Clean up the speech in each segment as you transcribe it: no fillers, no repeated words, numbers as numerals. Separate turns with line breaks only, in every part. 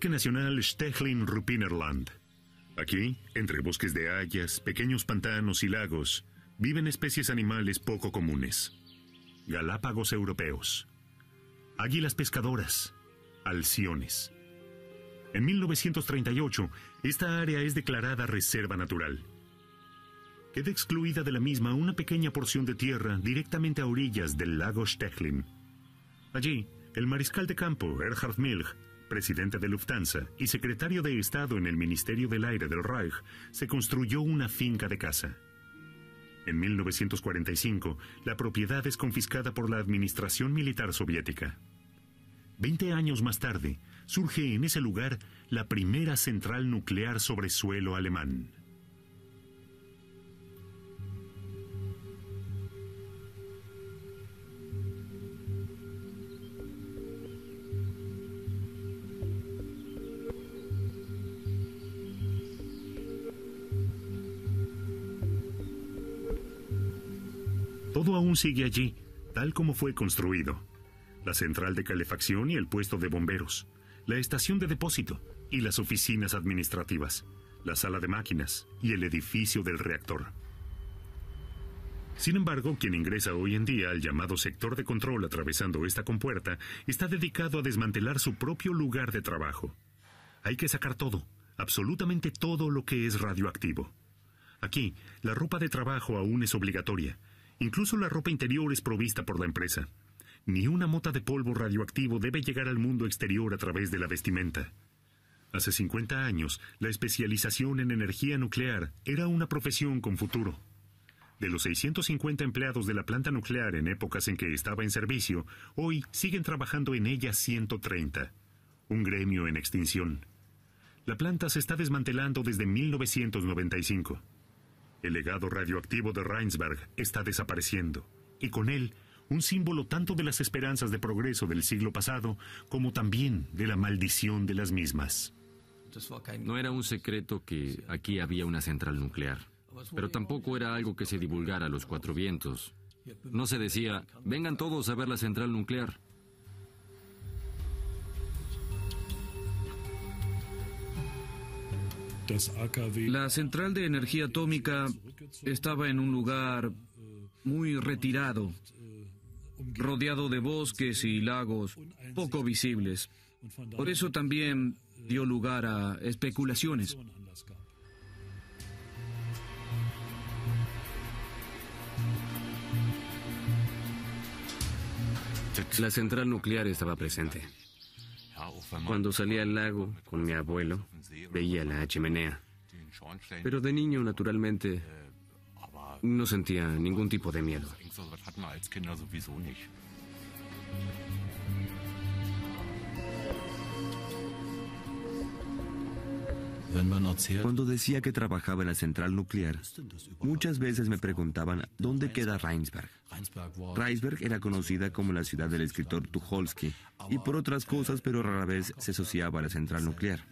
Parque Nacional Stechlin-Ruppiner-Land. Aquí, entre bosques de hayas, pequeños pantanos y lagos, viven especies animales poco comunes. Galápagos europeos. Águilas pescadoras. Alciones. En 1938, esta área es declarada reserva natural. Queda excluida de la misma una pequeña porción de tierra directamente a orillas del lago Stechlin. Allí, el mariscal de campo, Erhard Milch, presidente de Lufthansa y secretario de Estado en el Ministerio del Aire del Reich, se construyó una finca de caza. En 1945, la propiedad es confiscada por la administración militar soviética. 20 años más tarde, surge en ese lugar la primera central nuclear sobre suelo alemán. Todo aún sigue allí, tal como fue construido. La central de calefacción y el puesto de bomberos, la estación de depósito y las oficinas administrativas, la sala de máquinas y el edificio del reactor. Sin embargo, quien ingresa hoy en día al llamado sector de control atravesando esta compuerta está dedicado a desmantelar su propio lugar de trabajo. Hay que sacar todo, absolutamente todo lo que es radioactivo. Aquí, la ropa de trabajo aún es obligatoria. Incluso la ropa interior es provista por la empresa. Ni una mota de polvo radioactivo debe llegar al mundo exterior a través de la vestimenta. Hace 50 años, la especialización en energía nuclear era una profesión con futuro. De los 650 empleados de la planta nuclear en épocas en que estaba en servicio, hoy siguen trabajando en ella 130. Un gremio en extinción. La planta se está desmantelando desde 1995. El legado radioactivo de Rheinsberg está desapareciendo, y con él, un símbolo tanto de las esperanzas de progreso del siglo pasado, como también de la maldición de las mismas.
No era un secreto que aquí había una central nuclear, pero tampoco era algo que se divulgara a los cuatro vientos. No se decía, vengan todos a ver la central nuclear.
La central de energía atómica estaba en un lugar muy retirado, rodeado de bosques y lagos poco visibles. Por eso también dio lugar a especulaciones.
La central nuclear estaba presente. Cuando salía al lago con mi abuelo, veía la chimenea. Pero de niño, naturalmente, no sentía ningún tipo de miedo.
Cuando decía que trabajaba en la central nuclear, muchas veces me preguntaban dónde queda Rheinsberg. Rheinsberg era conocida como la ciudad del escritor Tucholsky y por otras cosas, pero rara vez se asociaba a la central nuclear.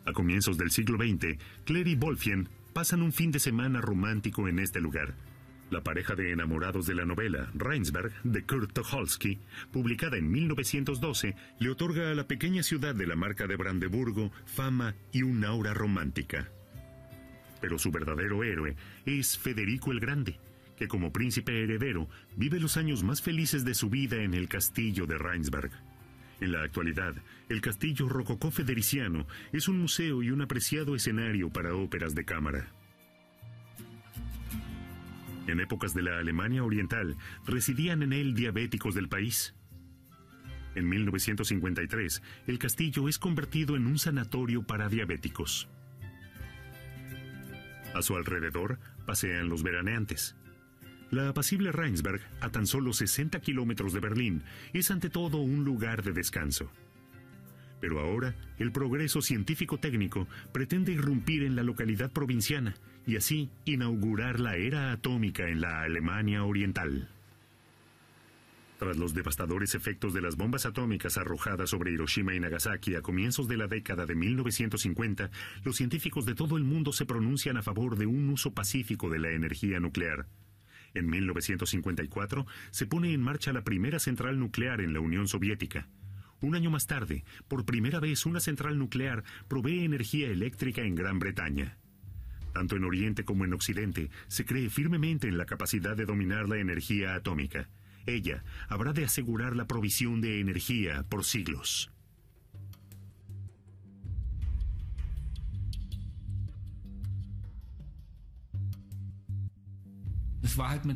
A comienzos del siglo XX, Claire y Wolfien pasan un fin de semana romántico en este lugar. La pareja de enamorados de la novela Rheinsberg de Kurt Tucholsky, publicada en 1912, le otorga a la pequeña ciudad de la marca de Brandeburgo fama y un aura romántica. Pero su verdadero héroe es Federico el Grande, que como príncipe heredero vive los años más felices de su vida en el castillo de Rheinsberg. En la actualidad, el castillo rococó federiciano es un museo y un apreciado escenario para óperas de cámara. En épocas de la Alemania Oriental, residían en él diabéticos del país. En 1953, el castillo es convertido en un sanatorio para diabéticos. A su alrededor pasean los veraneantes. La apacible Rheinsberg, a tan solo 60 kilómetros de Berlín, es ante todo un lugar de descanso. Pero ahora, el progreso científico-técnico pretende irrumpir en la localidad provinciana y así inaugurar la era atómica en la Alemania Oriental. Tras los devastadores efectos de las bombas atómicas arrojadas sobre Hiroshima y Nagasaki a comienzos de la década de 1950, los científicos de todo el mundo se pronuncian a favor de un uso pacífico de la energía nuclear. En 1954 se pone en marcha la primera central nuclear en la Unión Soviética. Un año más tarde, por primera vez una central nuclear provee energía eléctrica en Gran Bretaña. Tanto en Oriente como en Occidente, se cree firmemente en la capacidad de dominar la energía atómica. Ella habrá de asegurar la provisión de energía por siglos.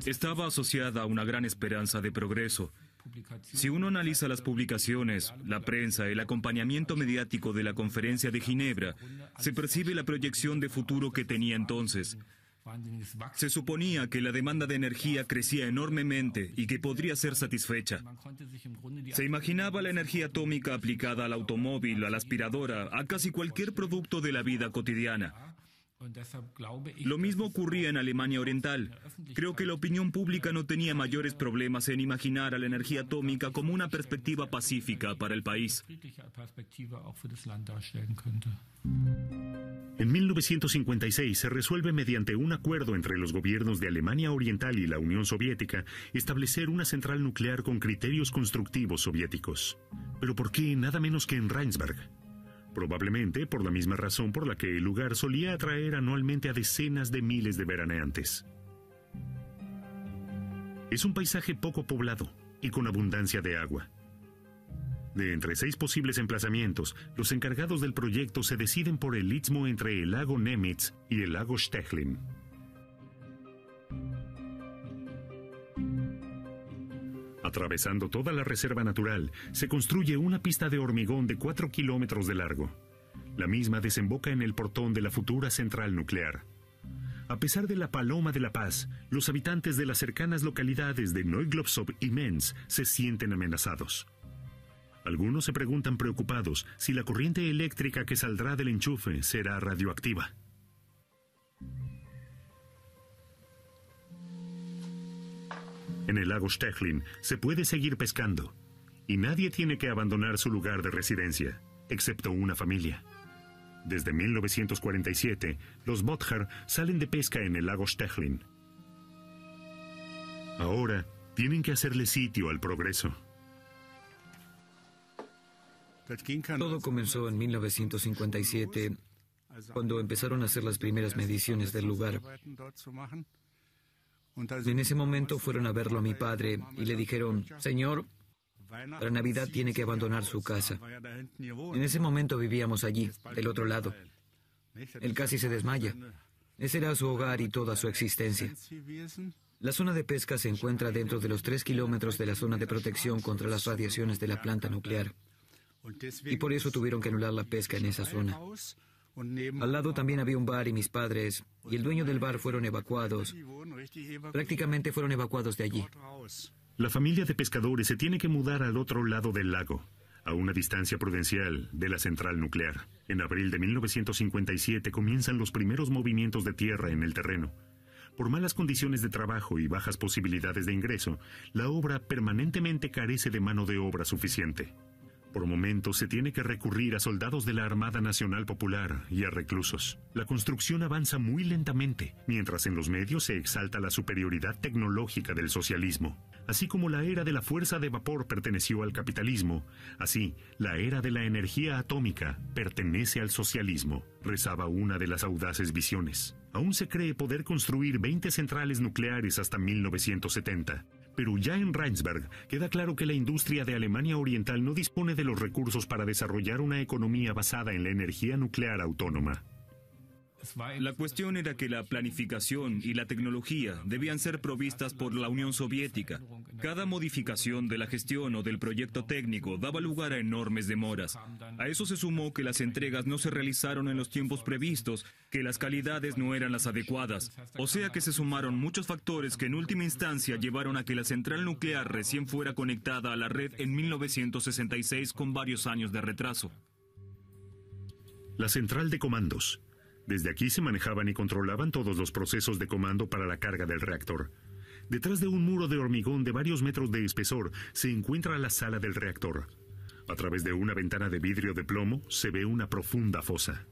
Estaba asociada a una gran esperanza de progreso. Si uno analiza las publicaciones, la prensa, el acompañamiento mediático de la Conferencia de Ginebra, se percibe la proyección de futuro que tenía entonces. Se suponía que la demanda de energía crecía enormemente y que podría ser satisfecha. Se imaginaba la energía atómica aplicada al automóvil, a la aspiradora, a casi cualquier producto de la vida cotidiana. Lo mismo ocurría en Alemania Oriental. Creo que la opinión pública no tenía mayores problemas en imaginar a la energía atómica como una perspectiva pacífica para el país.
En 1956 se resuelve mediante un acuerdo entre los gobiernos de Alemania Oriental y la Unión Soviética establecer una central nuclear con criterios constructivos soviéticos. ¿Pero por qué nada menos que en Rheinsberg? Probablemente por la misma razón por la que el lugar solía atraer anualmente a decenas de miles de veraneantes. Es un paisaje poco poblado y con abundancia de agua. De entre 6 posibles emplazamientos, los encargados del proyecto se deciden por el istmo entre el lago Nemitz y el lago Stechlin. Atravesando toda la reserva natural, se construye una pista de hormigón de 4 kilómetros de largo. La misma desemboca en el portón de la futura central nuclear. A pesar de la Paloma de la Paz, los habitantes de las cercanas localidades de Neuglobsow y Menz se sienten amenazados. Algunos se preguntan preocupados si la corriente eléctrica que saldrá del enchufe será radioactiva. En el lago Stechlin se puede seguir pescando, y nadie tiene que abandonar su lugar de residencia, excepto una familia. Desde 1947, los Bothar salen de pesca en el lago Stechlin. Ahora tienen que hacerle sitio al progreso.
Todo comenzó en 1957, cuando empezaron a hacer las primeras mediciones del lugar. En ese momento fueron a verlo a mi padre y le dijeron: Señor, para Navidad tiene que abandonar su casa. En ese momento vivíamos allí, del otro lado. Él casi se desmaya. Ese era su hogar y toda su existencia. La zona de pesca se encuentra dentro de los 3 kilómetros de la zona de protección contra las radiaciones de la planta nuclear. Y por eso tuvieron que anular la pesca en esa zona. Al lado también había un bar y mis padres y el dueño del bar fueron evacuados. Prácticamente fueron evacuados de allí.
La familia de pescadores se tiene que mudar al otro lado del lago, a una distancia prudencial de la central nuclear. En abril de 1957 comienzan los primeros movimientos de tierra en el terreno. Por malas condiciones de trabajo y bajas posibilidades de ingreso, la obra permanentemente carece de mano de obra suficiente. Por momentos se tiene que recurrir a soldados de la Armada Nacional Popular y a reclusos. La construcción avanza muy lentamente, mientras en los medios se exalta la superioridad tecnológica del socialismo. Así como la era de la fuerza de vapor perteneció al capitalismo, así la era de la energía atómica pertenece al socialismo, rezaba una de las audaces visiones. Aún se cree poder construir 20 centrales nucleares hasta 1970. Pero ya en Rheinsberg queda claro que la industria de Alemania Oriental no dispone de los recursos para desarrollar una economía basada en la energía nuclear autónoma.
La cuestión era que la planificación y la tecnología debían ser provistas por la Unión Soviética. Cada modificación de la gestión o del proyecto técnico daba lugar a enormes demoras. A eso se sumó que las entregas no se realizaron en los tiempos previstos, que las calidades no eran las adecuadas. O sea que se sumaron muchos factores que en última instancia llevaron a que la central nuclear recién fuera conectada a la red en 1966 con varios años de retraso.
La central de comandos. Desde aquí se manejaban y controlaban todos los procesos de comando para la carga del reactor. Detrás de un muro de hormigón de varios metros de espesor se encuentra la sala del reactor. A través de una ventana de vidrio de plomo se ve una profunda fosa.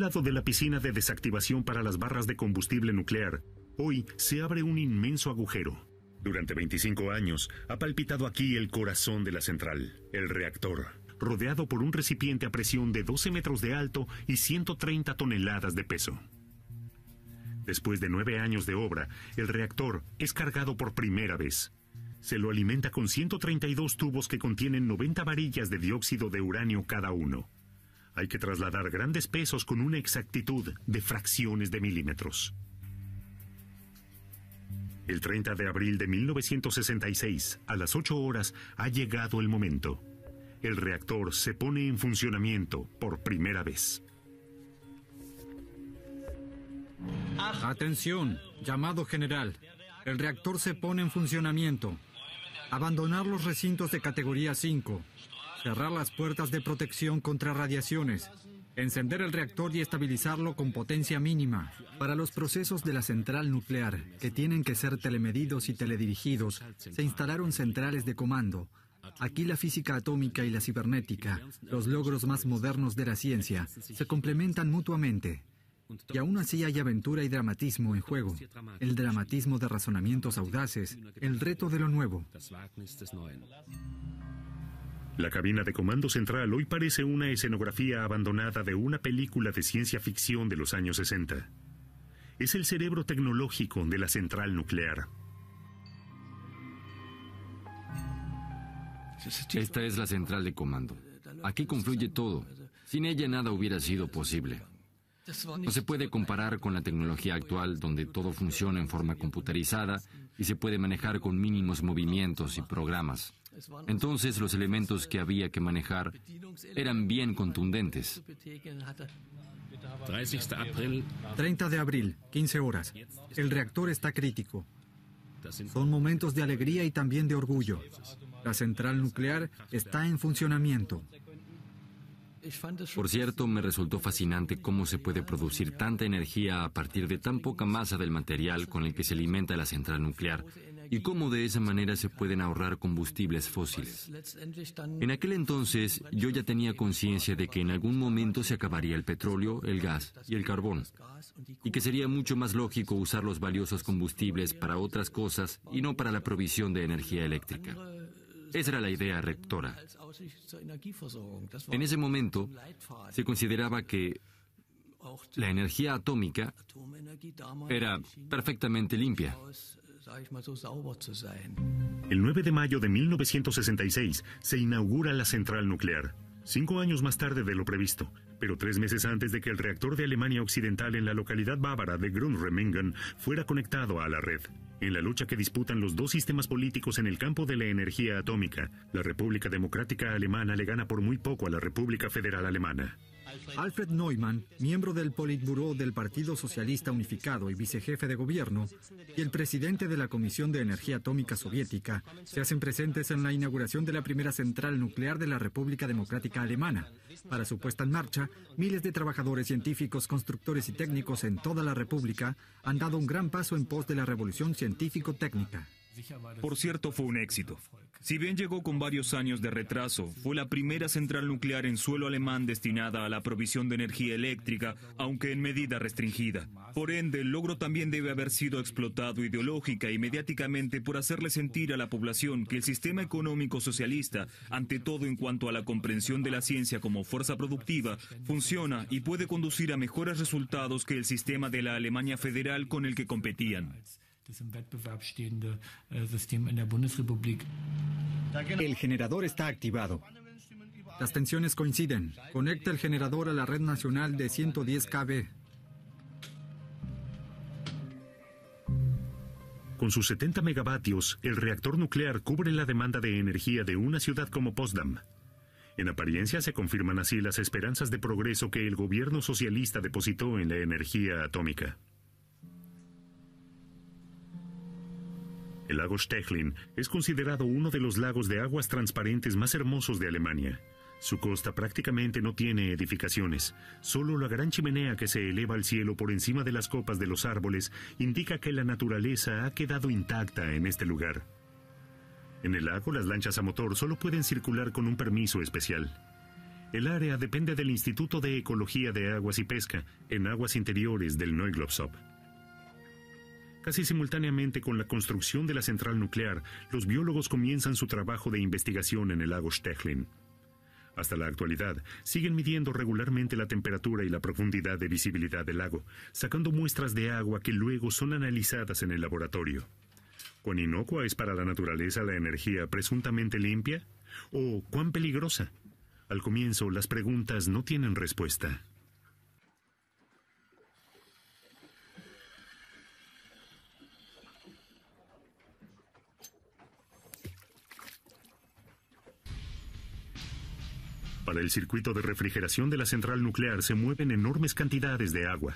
un lado de la piscina de desactivación para las barras de combustible nuclear, hoy se abre un inmenso agujero. Durante 25 años ha palpitado aquí el corazón de la central, el reactor, rodeado por un recipiente a presión de 12 metros de alto y 130 toneladas de peso. Después de 9 años de obra, el reactor es cargado por primera vez. Se lo alimenta con 132 tubos que contienen 90 varillas de dióxido de uranio cada uno. Hay que trasladar grandes pesos con una exactitud de fracciones de milímetros. El 30 de abril de 1966, a las 8 horas, ha llegado el momento. El reactor se pone en funcionamiento por primera vez.
Atención, llamado general. El reactor se pone en funcionamiento. Abandonar los recintos de categoría 5. Cerrar las puertas de protección contra radiaciones. Encender el reactor y estabilizarlo con potencia mínima.
Para los procesos de la central nuclear, que tienen que ser telemedidos y teledirigidos, se instalaron centrales de comando. Aquí la física atómica y la cibernética, los logros más modernos de la ciencia, se complementan mutuamente. Y aún así hay aventura y dramatismo en juego. El dramatismo de razonamientos audaces, el reto de lo nuevo.
La cabina de comando central hoy parece una escenografía abandonada de una película de ciencia ficción de los años 60. Es el cerebro tecnológico de la central nuclear.
Esta es la central de comando. Aquí confluye todo. Sin ella nada hubiera sido posible. No se puede comparar con la tecnología actual, donde todo funciona en forma computarizada y se puede manejar con mínimos movimientos y programas. Entonces los elementos que había que manejar eran bien contundentes.
30 de abril, 15 horas. El reactor está crítico. Son momentos de alegría y también de orgullo. La central nuclear está en funcionamiento.
Por cierto, me resultó fascinante cómo se puede producir tanta energía a partir de tan poca masa del material con el que se alimenta la central nuclear y cómo de esa manera se pueden ahorrar combustibles fósiles. En aquel entonces yo ya tenía conciencia de que en algún momento se acabaría el petróleo, el gas y el carbón y que sería mucho más lógico usar los valiosos combustibles para otras cosas y no para la provisión de energía eléctrica. Esa era la idea rectora. En ese momento, se consideraba que la energía atómica era perfectamente limpia.
El 9 de mayo de 1966 se inaugura la central nuclear, 5 años más tarde de lo previsto, pero 3 meses antes de que el reactor de Alemania Occidental en la localidad bávara de Grundremmingen fuera conectado a la red. En la lucha que disputan los dos sistemas políticos en el campo de la energía atómica, la República Democrática Alemana le gana por muy poco a la República Federal Alemana.
Alfred Neumann, miembro del Politburó del Partido Socialista Unificado y vicejefe de gobierno, y el presidente de la Comisión de Energía Atómica Soviética, se hacen presentes en la inauguración de la primera central nuclear de la República Democrática Alemana. Para su puesta en marcha, miles de trabajadores científicos, constructores y técnicos en toda la República han dado un gran paso en pos de la revolución científico-técnica.
Por cierto, fue un éxito. Si bien llegó con varios años de retraso, fue la primera central nuclear en suelo alemán destinada a la provisión de energía eléctrica, aunque en medida restringida. Por ende, el logro también debe haber sido explotado ideológica y mediáticamente por hacerle sentir a la población que el sistema económico socialista, ante todo en cuanto a la comprensión de la ciencia como fuerza productiva, funciona y puede conducir a mejores resultados que el sistema de la Alemania federal con el que competían.
El generador está activado. Las tensiones coinciden. Conecta el generador a la red nacional de 110 kV.
Con sus 70 megavatios, el reactor nuclear cubre la demanda de energía de una ciudad como Potsdam. En apariencia se confirman así las esperanzas de progreso que el gobierno socialista depositó en la energía atómica. El lago Stechlin es considerado uno de los lagos de aguas transparentes más hermosos de Alemania. Su costa prácticamente no tiene edificaciones. Solo la gran chimenea que se eleva al cielo por encima de las copas de los árboles indica que la naturaleza ha quedado intacta en este lugar. En el lago, las lanchas a motor solo pueden circular con un permiso especial. El área depende del Instituto de Ecología de Aguas y Pesca en aguas interiores del Neuglobsop. Casi simultáneamente con la construcción de la central nuclear, los biólogos comienzan su trabajo de investigación en el lago Stechlin. Hasta la actualidad, siguen midiendo regularmente la temperatura y la profundidad de visibilidad del lago, sacando muestras de agua que luego son analizadas en el laboratorio. ¿Cuán inocua es para la naturaleza la energía presuntamente limpia? ¿O cuán peligrosa? Al comienzo, las preguntas no tienen respuesta. Para el circuito de refrigeración de la central nuclear se mueven enormes cantidades de agua.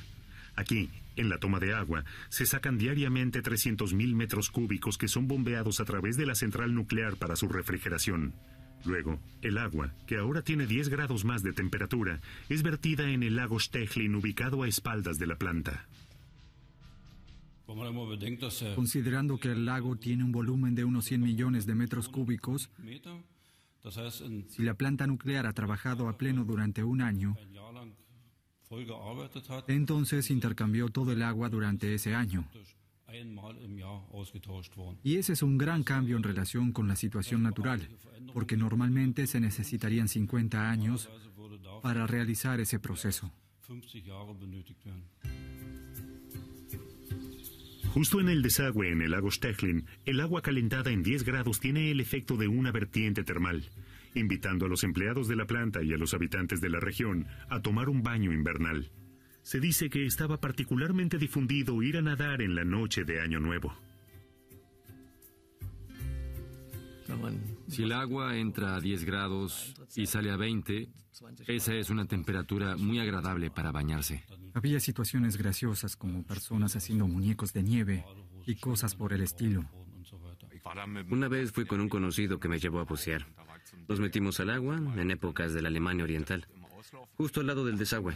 Aquí, en la toma de agua, se sacan diariamente 300.000 metros cúbicos que son bombeados a través de la central nuclear para su refrigeración. Luego, el agua, que ahora tiene 10 grados más de temperatura, es vertida en el lago Stechlin ubicado a espaldas de la planta.
Considerando que el lago tiene un volumen de unos 100 millones de metros cúbicos, si la planta nuclear ha trabajado a pleno durante un año, entonces intercambió todo el agua durante ese año. Y ese es un gran cambio en relación con la situación natural, porque normalmente se necesitarían 50 años para realizar ese proceso.
Justo en el desagüe en el lago Stechlin, el agua calentada en 10 grados tiene el efecto de una vertiente termal, invitando a los empleados de la planta y a los habitantes de la región a tomar un baño invernal. Se dice que estaba particularmente difundido ir a nadar en la noche de Año Nuevo.
Si el agua entra a 10 grados y sale a 20, esa es una temperatura muy agradable para bañarse.
Había situaciones graciosas como personas haciendo muñecos de nieve y cosas por el estilo.
Una vez fui con un conocido que me llevó a bucear. Nos metimos al agua en épocas de la Alemania Oriental, justo al lado del desagüe.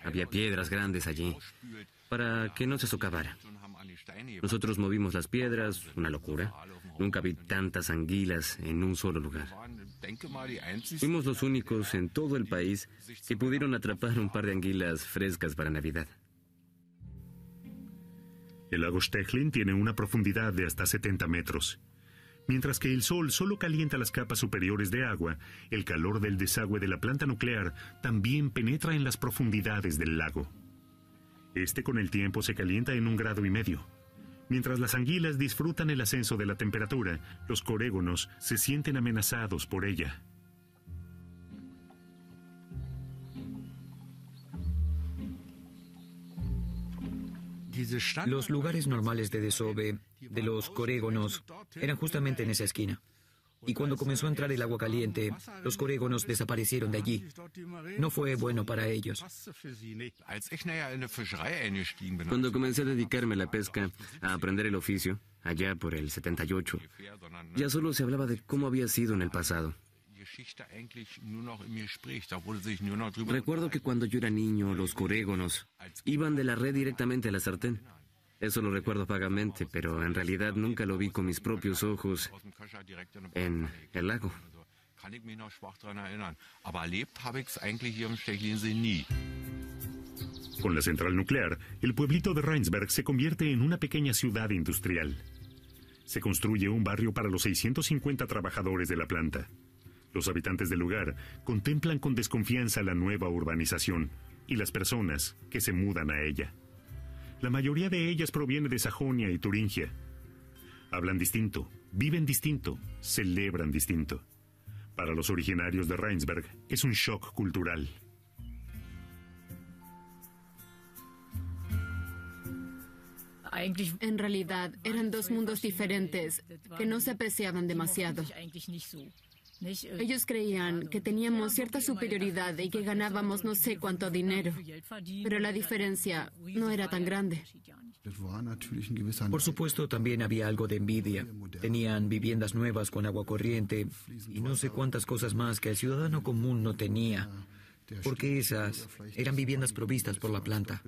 Había piedras grandes allí, para que no se socavara. Nosotros movimos las piedras, una locura. Nunca vi tantas anguilas en un solo lugar. Fuimos los únicos en todo el país que pudieron atrapar un par de anguilas frescas para Navidad.
El lago Stechlin tiene una profundidad de hasta 70 metros. Mientras que el sol solo calienta las capas superiores de agua, el calor del desagüe de la planta nuclear también penetra en las profundidades del lago. Este con el tiempo se calienta en 1,5 grados. Mientras las anguilas disfrutan el ascenso de la temperatura, los corégonos se sienten amenazados por ella.
Los lugares normales de desove de los corégonos eran justamente en esa esquina. Y cuando comenzó a entrar el agua caliente, los corégonos desaparecieron de allí. No fue bueno para ellos.
Cuando comencé a dedicarme a la pesca, a aprender el oficio, allá por el 78, ya solo se hablaba de cómo había sido en el pasado. Recuerdo que cuando yo era niño, los corégonos iban de la red directamente a la sartén. Eso lo recuerdo vagamente, pero en realidad nunca lo vi con mis propios ojos en el lago.
Con la central nuclear, el pueblito de Rheinsberg se convierte en una pequeña ciudad industrial. Se construye un barrio para los 650 trabajadores de la planta. Los habitantes del lugar contemplan con desconfianza la nueva urbanización y las personas que se mudan a ella. La mayoría de ellas proviene de Sajonia y Turingia. Hablan distinto, viven distinto, celebran distinto. Para los originarios de Rheinsberg es un shock cultural.
En realidad, eran dos mundos diferentes que no se apreciaban demasiado. Ellos creían que teníamos cierta superioridad y que ganábamos no sé cuánto dinero, pero la diferencia no era tan grande.
Por supuesto, también había algo de envidia. Tenían viviendas nuevas con agua corriente y no sé cuántas cosas más que el ciudadano común no tenía, porque esas eran viviendas provistas por la planta.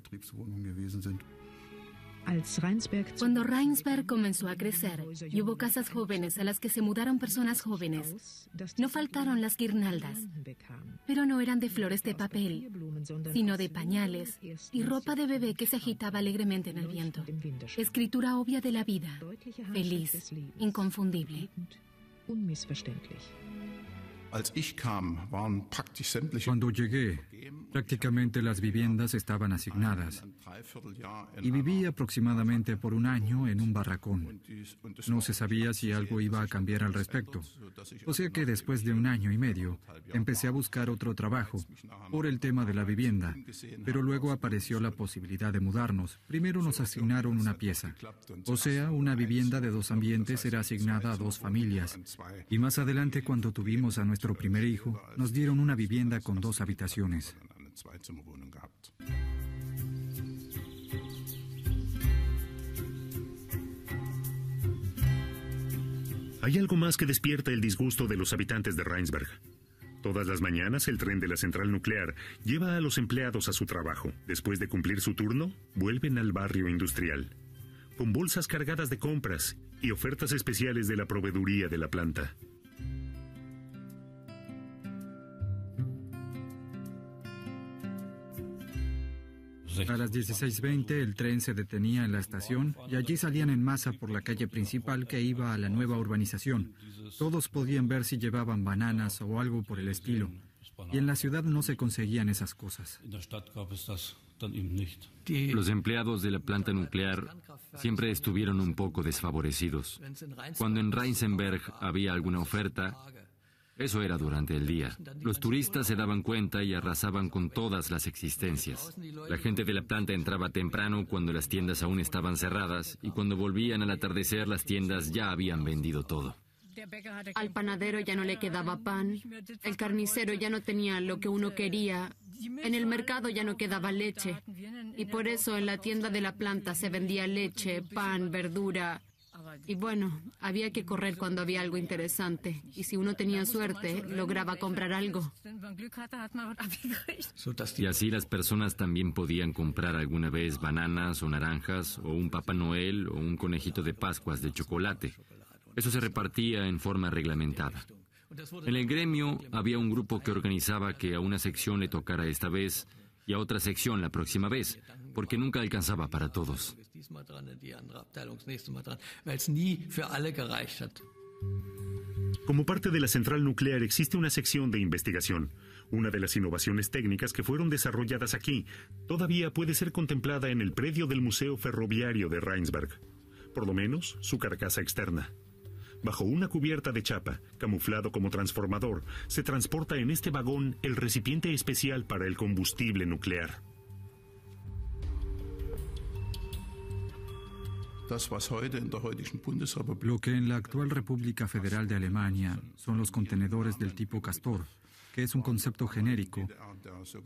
Cuando Rheinsberg comenzó a crecer y hubo casas jóvenes a las que se mudaron personas jóvenes, no faltaron las guirnaldas, pero no eran de flores de papel, sino de pañales y ropa de bebé que se agitaba alegremente en el viento. Escritura obvia de la vida, feliz, inconfundible.
Cuando llegué, prácticamente las viviendas estaban asignadas y viví aproximadamente por un año en un barracón. No se sabía si algo iba a cambiar al respecto. O sea que después de un año y medio empecé a buscar otro trabajo por el tema de la vivienda, pero luego apareció la posibilidad de mudarnos. Primero nos asignaron una pieza, o sea, una vivienda de 2 ambientes era asignada a 2 familias. Y más adelante, cuando tuvimos a nuestro primer hijo, nos dieron una vivienda con 2 habitaciones.
Hay algo más que despierta el disgusto de los habitantes de Rheinsberg. Todas las mañanas el tren de la central nuclear lleva a los empleados a su trabajo. Después de cumplir su turno, vuelven al barrio industrial, con bolsas cargadas de compras y ofertas especiales de la proveeduría de la planta.
A las 16:20 el tren se detenía en la estación y allí salían en masa por la calle principal que iba a la nueva urbanización. Todos podían ver si llevaban bananas o algo por el estilo. Y en la ciudad no se conseguían esas cosas.
Los empleados de la planta nuclear siempre estuvieron un poco desfavorecidos. Cuando en Rheinsberg había alguna oferta, eso era durante el día. Los turistas se daban cuenta y arrasaban con todas las existencias. La gente de la planta entraba temprano cuando las tiendas aún estaban cerradas y cuando volvían al atardecer las tiendas ya habían vendido todo.
Al panadero ya no le quedaba pan, el carnicero ya no tenía lo que uno quería, en el mercado ya no quedaba leche. Y por eso en la tienda de la planta se vendía leche, pan, verdura. Y bueno, había que correr cuando había algo interesante. Y si uno tenía suerte, lograba comprar algo.
Y así las personas también podían comprar alguna vez bananas o naranjas o un Papá Noel o un conejito de Pascuas de chocolate. Eso se repartía en forma reglamentada. En el gremio había un grupo que organizaba que a una sección le tocara esta vez y a otra sección la próxima vez, porque nunca alcanzaba para todos.
Como parte de la central nuclear existe una sección de investigación. Una de las innovaciones técnicas que fueron desarrolladas aquí todavía puede ser contemplada en el predio del Museo Ferroviario de Rheinsberg, por lo menos su carcasa externa. Bajo una cubierta de chapa, camuflado como transformador, se transporta en este vagón el recipiente especial para el combustible nuclear.
Lo que en la actual República Federal de Alemania son los contenedores del tipo Castor, que es un concepto genérico.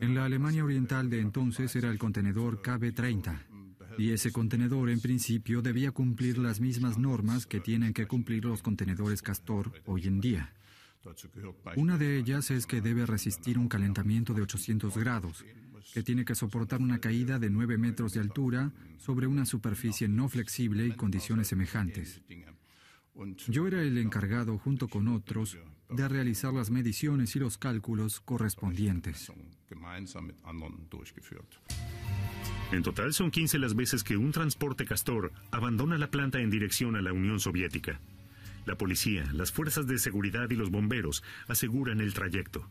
En la Alemania Oriental de entonces era el contenedor KB-30. Y ese contenedor, en principio, debía cumplir las mismas normas que tienen que cumplir los contenedores Castor hoy en día. Una de ellas es que debe resistir un calentamiento de 800 grados, que tiene que soportar una caída de 9 metros de altura sobre una superficie no flexible y condiciones semejantes. Yo era el encargado, junto con otros, de realizar las mediciones y los cálculos correspondientes.
En total son 15 las veces que un transporte Castor abandona la planta en dirección a la Unión Soviética. La policía, las fuerzas de seguridad y los bomberos aseguran el trayecto.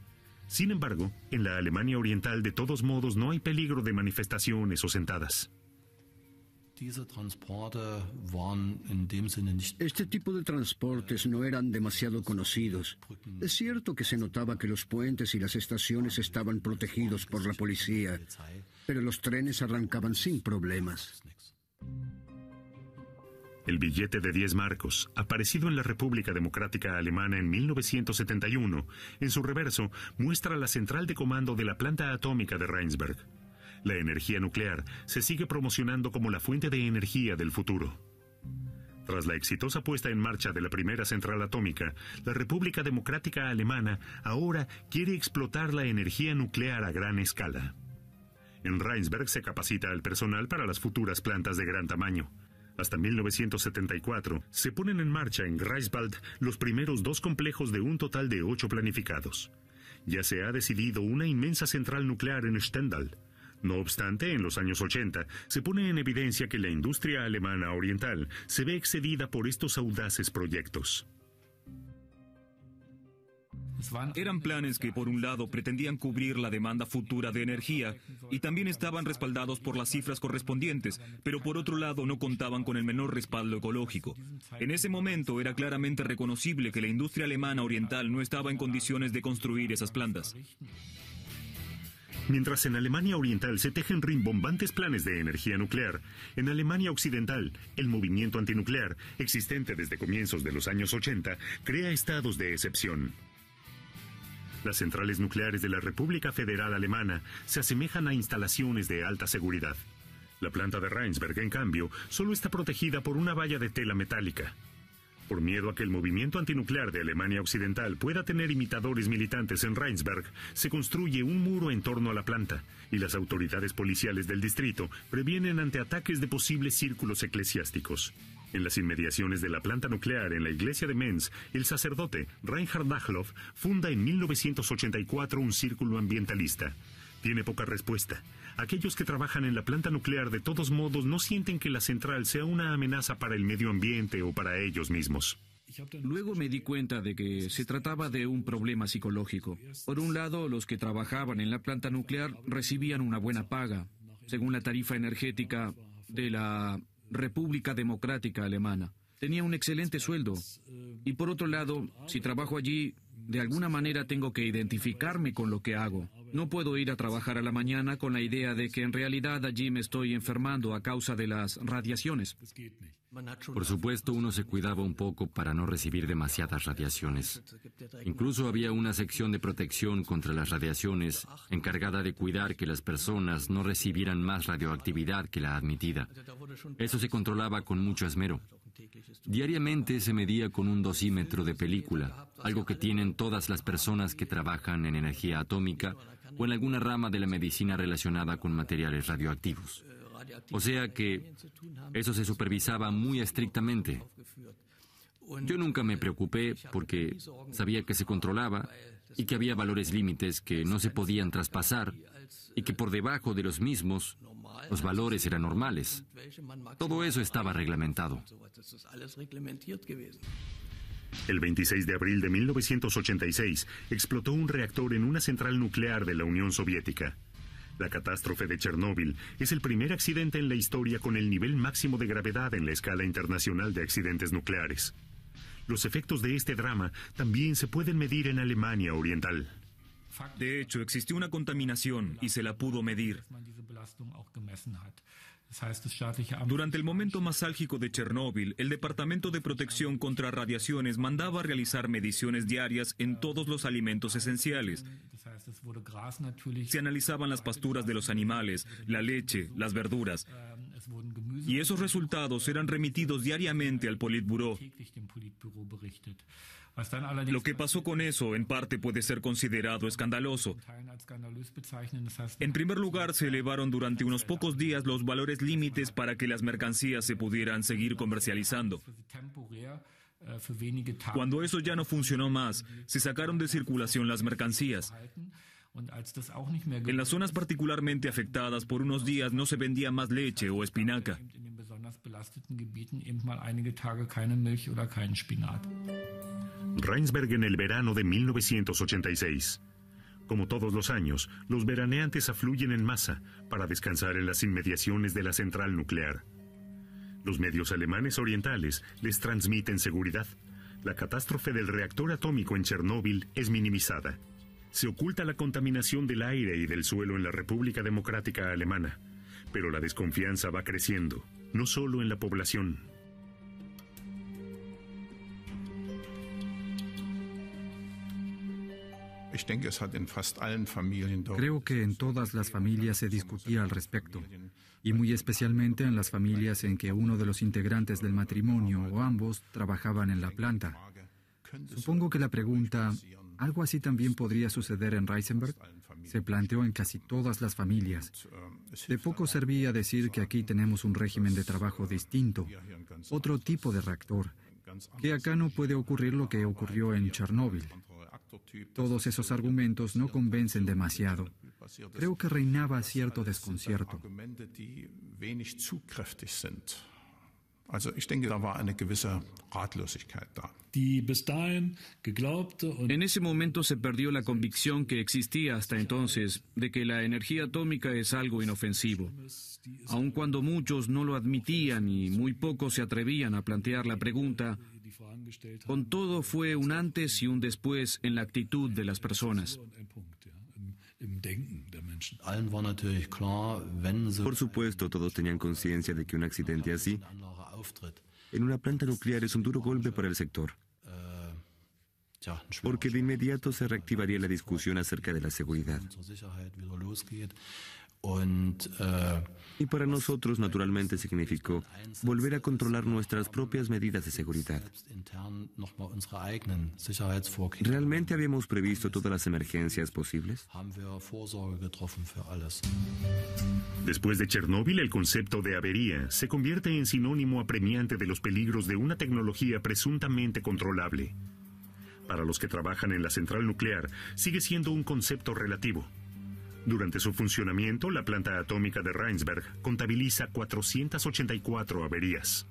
Sin embargo, en la Alemania Oriental de todos modos no hay peligro de manifestaciones o sentadas.
Este tipo de transportes no eran demasiado conocidos. Es cierto que se notaba que los puentes y las estaciones estaban protegidos por la policía, pero los trenes arrancaban sin problemas.
El billete de 10 marcos, aparecido en la República Democrática Alemana en 1971, en su reverso muestra la central de comando de la planta atómica de Rheinsberg. La energía nuclear se sigue promocionando como la fuente de energía del futuro. Tras la exitosa puesta en marcha de la primera central atómica, la República Democrática Alemana ahora quiere explotar la energía nuclear a gran escala. En Rheinsberg se capacita al personal para las futuras plantas de gran tamaño. Hasta 1974 se ponen en marcha en Greifswald los primeros 2 complejos de un total de 8 planificados. Ya se ha decidido una inmensa central nuclear en Stendal. No obstante, en los años 80 se pone en evidencia que la industria alemana oriental se ve excedida por estos audaces proyectos.
Eran planes que, por un lado, pretendían cubrir la demanda futura de energía y también estaban respaldados por las cifras correspondientes, pero por otro lado no contaban con el menor respaldo ecológico. En ese momento era claramente reconocible que la industria alemana oriental no estaba en condiciones de construir esas plantas.
Mientras en Alemania Oriental se tejen rimbombantes planes de energía nuclear, en Alemania Occidental, el movimiento antinuclear, existente desde comienzos de los años 80, crea estados de excepción. Las centrales nucleares de la República Federal Alemana se asemejan a instalaciones de alta seguridad. La planta de Rheinsberg, en cambio, solo está protegida por una valla de tela metálica. Por miedo a que el movimiento antinuclear de Alemania Occidental pueda tener imitadores militantes en Rheinsberg, se construye un muro en torno a la planta, y las autoridades policiales del distrito previenen ante ataques de posibles círculos eclesiásticos. En las inmediaciones de la planta nuclear en la iglesia de Menz, el sacerdote Reinhard Dachloff funda en 1984 un círculo ambientalista. Tiene poca respuesta. Aquellos que trabajan en la planta nuclear de todos modos no sienten que la central sea una amenaza para el medio ambiente o para ellos mismos.
Luego me di cuenta de que se trataba de un problema psicológico. Por un lado, los que trabajaban en la planta nuclear recibían una buena paga, según la tarifa energética de la República Democrática Alemana. Tenía un excelente sueldo. Y por otro lado, si trabajo allí, de alguna manera tengo que identificarme con lo que hago. No puedo ir a trabajar a la mañana con la idea de que en realidad allí me estoy enfermando a causa de las radiaciones.
Por supuesto, uno se cuidaba un poco para no recibir demasiadas radiaciones. Incluso había una sección de protección contra las radiaciones encargada de cuidar que las personas no recibieran más radioactividad que la admitida. Eso se controlaba con mucho esmero. Diariamente se medía con un dosímetro de película, algo que tienen todas las personas que trabajan en energía atómica o en alguna rama de la medicina relacionada con materiales radioactivos. O sea que eso se supervisaba muy estrictamente. Yo nunca me preocupé porque sabía que se controlaba y que había valores límites que no se podían traspasar y que por debajo de los mismos los valores eran normales. Todo eso estaba reglamentado.
El 26 de abril de 1986 explotó un reactor en una central nuclear de la Unión Soviética. La catástrofe de Chernóbil es el primer accidente en la historia con el nivel máximo de gravedad en la escala internacional de accidentes nucleares. Los efectos de este drama también se pueden medir en Alemania Oriental.
De hecho, existió una contaminación y se la pudo medir. Durante el momento más álgido de Chernóbil, el Departamento de Protección contra Radiaciones mandaba realizar mediciones diarias en todos los alimentos esenciales. Se analizaban las pasturas de los animales, la leche, las verduras. Y esos resultados eran remitidos diariamente al Politburó. Lo que pasó con eso, en parte, puede ser considerado escandaloso. En primer lugar, se elevaron durante unos pocos días los valores límites para que las mercancías se pudieran seguir comercializando. Cuando eso ya no funcionó más, se sacaron de circulación las mercancías. En las zonas particularmente afectadas, por unos días no se vendía más leche o espinaca.
Rheinsberg en el verano de 1986. Como todos los años, los veraneantes afluyen en masa para descansar en las inmediaciones de la central nuclear. Los medios alemanes orientales les transmiten seguridad. La catástrofe del reactor atómico en Chernóbil es minimizada. Se oculta la contaminación del aire y del suelo en la República Democrática Alemana, pero la desconfianza va creciendo, no solo en la población.
Creo que en todas las familias se discutía al respecto, y muy especialmente en las familias en que uno de los integrantes del matrimonio o ambos trabajaban en la planta. Supongo que la pregunta, Algo así también podría suceder en Reisenberg. Se planteó en casi todas las familias. De poco servía decir que aquí tenemos un régimen de trabajo distinto, otro tipo de reactor, que acá no puede ocurrir lo que ocurrió en Chernóbil. Todos esos argumentos no convencen demasiado. Creo que reinaba cierto desconcierto.
En ese momento se perdió la convicción que existía hasta entonces de que la energía atómica es algo inofensivo. Aun cuando muchos no lo admitían y muy pocos se atrevían a plantear la pregunta, con todo fue un antes y un después en la actitud de las personas.
Por supuesto, todos tenían conciencia de que un accidente así en una planta nuclear es un duro golpe para el sector, porque de inmediato se reactivaría la discusión acerca de la seguridad. Y para nosotros, naturalmente, significó volver a controlar nuestras propias medidas de seguridad. ¿Realmente habíamos previsto todas las emergencias posibles?
Después de Chernóbil, el concepto de avería se convierte en sinónimo apremiante de los peligros de una tecnología presuntamente controlable. Para los que trabajan en la central nuclear, sigue siendo un concepto relativo. Durante su funcionamiento, la planta atómica de Reinsberg contabiliza 484 averías.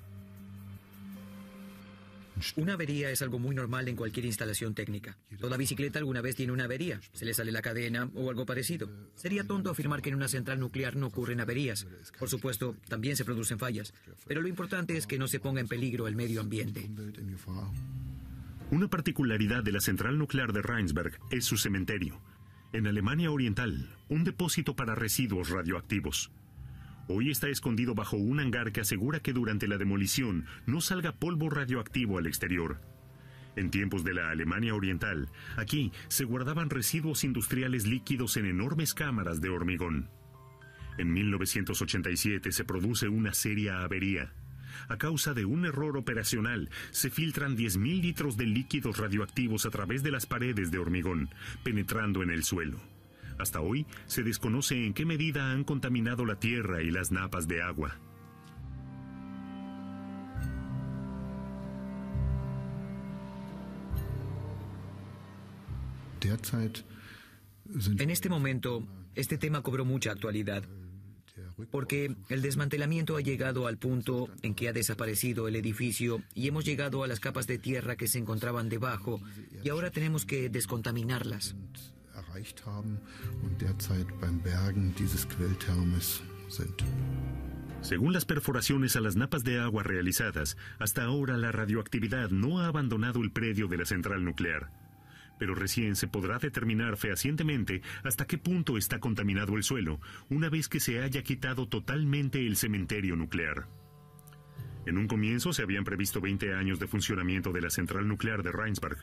Una avería es algo muy normal en cualquier instalación técnica. Toda bicicleta alguna vez tiene una avería. Se le sale la cadena o algo parecido. Sería tonto afirmar que en una central nuclear no ocurren averías. Por supuesto, también se producen fallas. Pero lo importante es que no se ponga en peligro el medio ambiente.
Una particularidad de la central nuclear de Reinsberg es su cementerio. En Alemania Oriental, un depósito para residuos radioactivos. Hoy está escondido bajo un hangar que asegura que durante la demolición no salga polvo radioactivo al exterior. En tiempos de la Alemania Oriental, aquí se guardaban residuos industriales líquidos en enormes cámaras de hormigón. En 1987 se produce una seria avería. A causa de un error operacional, se filtran 10.000 litros de líquidos radioactivos a través de las paredes de hormigón, penetrando en el suelo. Hasta hoy, se desconoce en qué medida han contaminado la tierra y las napas de agua.
En este momento, este tema cobró mucha actualidad, porque el desmantelamiento ha llegado al punto en que ha desaparecido el edificio y hemos llegado a las capas de tierra que se encontraban debajo y ahora tenemos que descontaminarlas.
Según las perforaciones a las napas de agua realizadas, hasta ahora la radioactividad no ha abandonado el predio de la central nuclear. Pero recién se podrá determinar fehacientemente hasta qué punto está contaminado el suelo, una vez que se haya quitado totalmente el cementerio nuclear. En un comienzo se habían previsto 20 años de funcionamiento de la central nuclear de Reinsberg.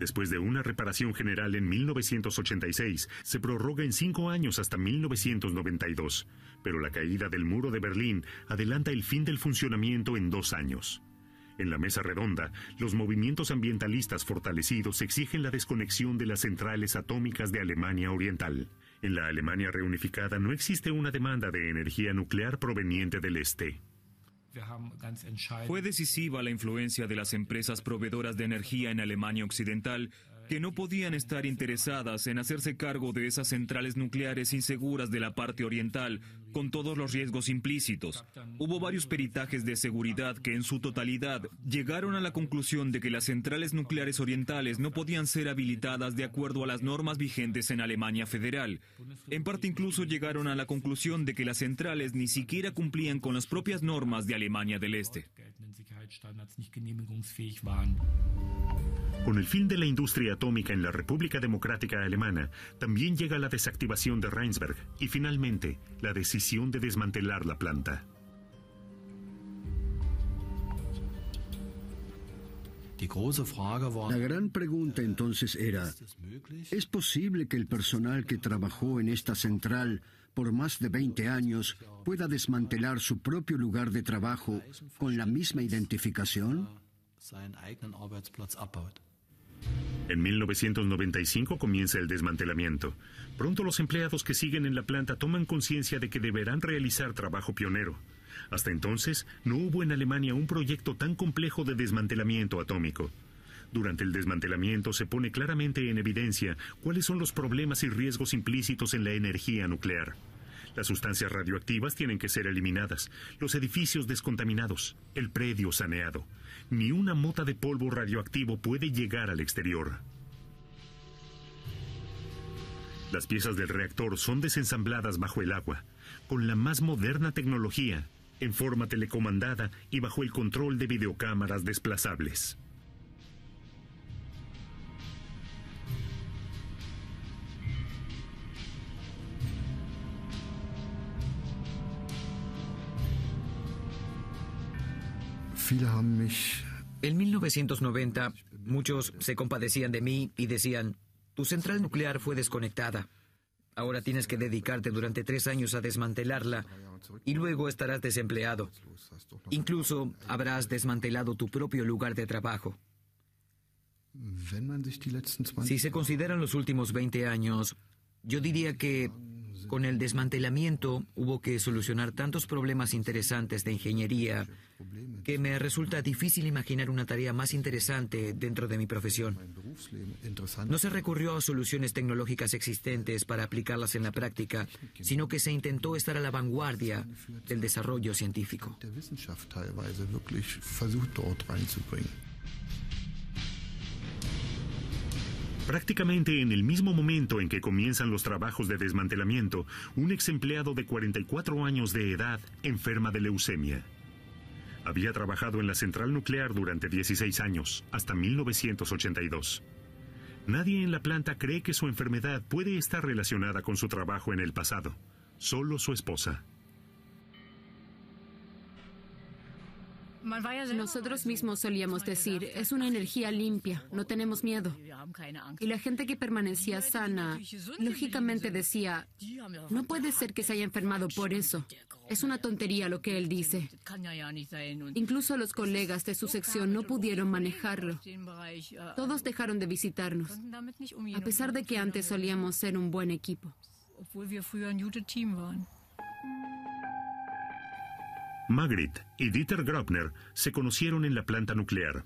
Después de una reparación general en 1986, se prorroga en 5 años hasta 1992, pero la caída del muro de Berlín adelanta el fin del funcionamiento en 2 años. En la mesa redonda, los movimientos ambientalistas fortalecidos exigen la desconexión de las centrales atómicas de Alemania Oriental. En la Alemania reunificada no existe una demanda de energía nuclear proveniente del este.
Fue decisiva la influencia de las empresas proveedoras de energía en Alemania Occidental, que no podían estar interesadas en hacerse cargo de esas centrales nucleares inseguras de la parte oriental, con todos los riesgos implícitos. Hubo varios peritajes de seguridad que en su totalidad llegaron a la conclusión de que las centrales nucleares orientales no podían ser habilitadas de acuerdo a las normas vigentes en Alemania Federal. En parte incluso llegaron a la conclusión de que las centrales ni siquiera cumplían con las propias normas de Alemania del Este.
Con el fin de la industria atómica en la República Democrática Alemana, también llega la desactivación de Reinsberg y finalmente la decisión de desmantelar la planta.
La gran pregunta entonces era, ¿es posible que el personal que trabajó en esta central por más de 20 años pueda desmantelar su propio lugar de trabajo con la misma identificación?
En 1995 comienza el desmantelamiento. Pronto los empleados que siguen en la planta toman conciencia de que deberán realizar trabajo pionero. Hasta entonces, no hubo en Alemania un proyecto tan complejo de desmantelamiento atómico. Durante el desmantelamiento se pone claramente en evidencia cuáles son los problemas y riesgos implícitos en la energía nuclear. Las sustancias radioactivas tienen que ser eliminadas, los edificios descontaminados, el predio saneado. Ni una mota de polvo radioactivo puede llegar al exterior. Las piezas del reactor son desensambladas bajo el agua, con la más moderna tecnología, en forma telecomandada y bajo el control de videocámaras desplazables.
En 1990, muchos se compadecían de mí y decían, tu central nuclear fue desconectada. Ahora tienes que dedicarte durante 3 años a desmantelarla y luego estarás desempleado. Incluso habrás desmantelado tu propio lugar de trabajo. Si se consideran los últimos 20 años, yo diría que con el desmantelamiento hubo que solucionar tantos problemas interesantes de ingeniería que me resulta difícil imaginar una tarea más interesante dentro de mi profesión. No se recurrió a soluciones tecnológicas existentes para aplicarlas en la práctica, sino que se intentó estar a la vanguardia del desarrollo científico.
Prácticamente en el mismo momento en que comienzan los trabajos de desmantelamiento, un ex empleado de 44 años de edad enferma de leucemia. Había trabajado en la central nuclear durante 16 años, hasta 1982. Nadie en la planta cree que su enfermedad puede estar relacionada con su trabajo en el pasado. Solo su esposa.
Nosotros mismos solíamos decir, es una energía limpia, no tenemos miedo. Y la gente que permanecía sana, lógicamente decía, no puede ser que se haya enfermado por eso. Es una tontería lo que él dice. Incluso los colegas de su sección no pudieron manejarlo. Todos dejaron de visitarnos, a pesar de que antes solíamos ser un buen equipo.
Margrit y Dieter Grobner se conocieron en la planta nuclear.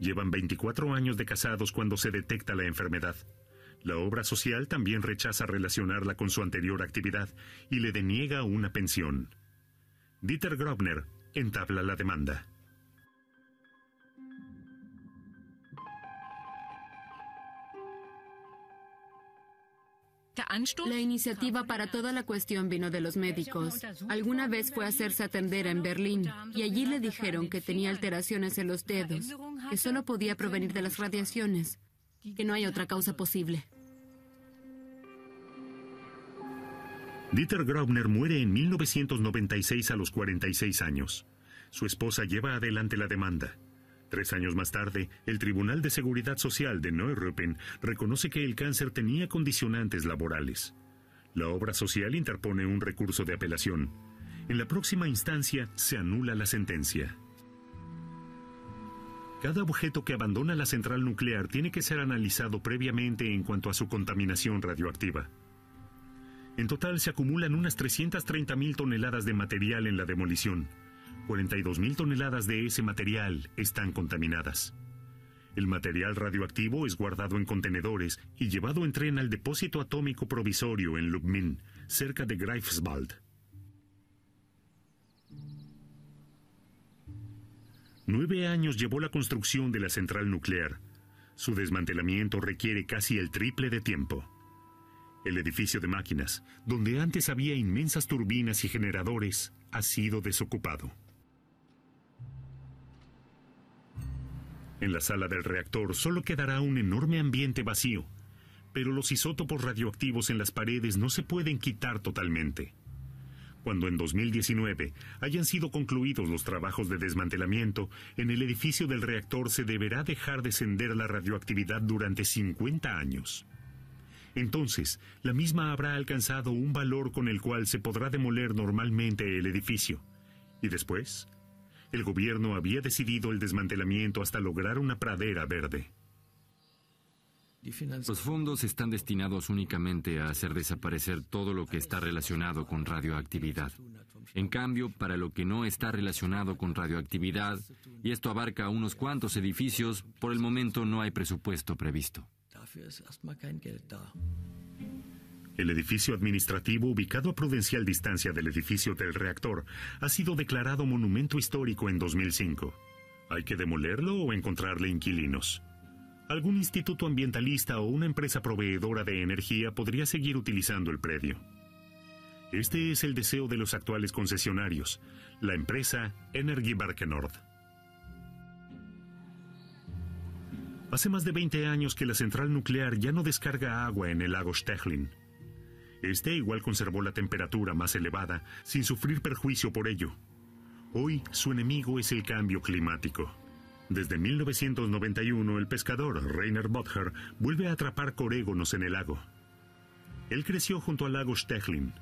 Llevan 24 años de casados cuando se detecta la enfermedad. La obra social también rechaza relacionarla con su anterior actividad y le deniega una pensión. Dieter Grobner entabla la demanda.
La iniciativa para toda la cuestión vino de los médicos. Alguna vez fue a hacerse atender en Berlín y allí le dijeron que tenía alteraciones en los dedos, que solo podía provenir de las radiaciones, que no hay otra causa posible.
Dieter Grobner muere en 1996 a los 46 años. Su esposa lleva adelante la demanda. 3 años más tarde, el Tribunal de Seguridad Social de Neuruppin reconoce que el cáncer tenía condicionantes laborales. La obra social interpone un recurso de apelación. En la próxima instancia se anula la sentencia. Cada objeto que abandona la central nuclear tiene que ser analizado previamente en cuanto a su contaminación radioactiva. En total se acumulan unas 330.000 toneladas de material en la demolición. 42.000 toneladas de ese material están contaminadas. El material radioactivo es guardado en contenedores y llevado en tren al depósito atómico provisorio en Lubmin, cerca de Greifswald. 9 años llevó la construcción de la central nuclear. Su desmantelamiento requiere casi el triple de tiempo. El edificio de máquinas, donde antes había inmensas turbinas y generadores, ha sido desocupado. En la sala del reactor solo quedará un enorme ambiente vacío, pero los isótopos radioactivos en las paredes no se pueden quitar totalmente. Cuando en 2019 hayan sido concluidos los trabajos de desmantelamiento, en el edificio del reactor se deberá dejar descender la radioactividad durante 50 años. Entonces, la misma habrá alcanzado un valor con el cual se podrá demoler normalmente el edificio. Y después, el gobierno había decidido el desmantelamiento hasta lograr una pradera verde.
Los fondos están destinados únicamente a hacer desaparecer todo lo que está relacionado con radioactividad. En cambio, para lo que no está relacionado con radioactividad, y esto abarca unos cuantos edificios, por el momento no hay presupuesto previsto.
El edificio administrativo, ubicado a prudencial distancia del edificio del reactor, ha sido declarado monumento histórico en 2005. ¿Hay que demolerlo o encontrarle inquilinos? Algún instituto ambientalista o una empresa proveedora de energía podría seguir utilizando el predio. Este es el deseo de los actuales concesionarios, la empresa Energieverke Nord. Hace más de 20 años que la central nuclear ya no descarga agua en el lago Stechlin. Este igual conservó la temperatura más elevada, sin sufrir perjuicio por ello. Hoy, su enemigo es el cambio climático. Desde 1991, el pescador Rainer Bother vuelve a atrapar corégonos en el lago. Él creció junto al lago Stechlin.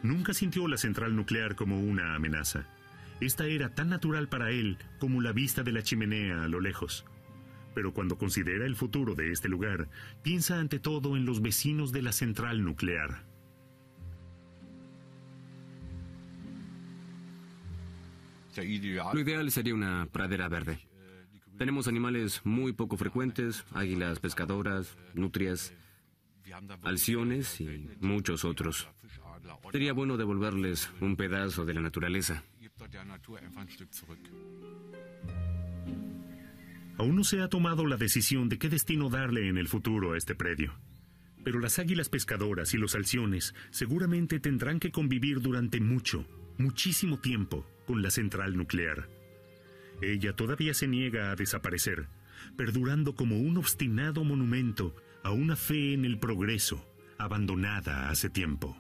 Nunca sintió la central nuclear como una amenaza. Esta era tan natural para él como la vista de la chimenea a lo lejos. Pero cuando considera el futuro de este lugar, piensa ante todo en los vecinos de la central nuclear.
Lo ideal sería una pradera verde. Tenemos animales muy poco frecuentes, águilas pescadoras, nutrias, alciones y muchos otros. Sería bueno devolverles un pedazo de la naturaleza.
Aún no se ha tomado la decisión de qué destino darle en el futuro a este predio. Pero las águilas pescadoras y los alciones seguramente tendrán que convivir durante muchísimo tiempo con la central nuclear. Ella todavía se niega a desaparecer, perdurando como un obstinado monumento a una fe en el progreso, abandonada hace tiempo.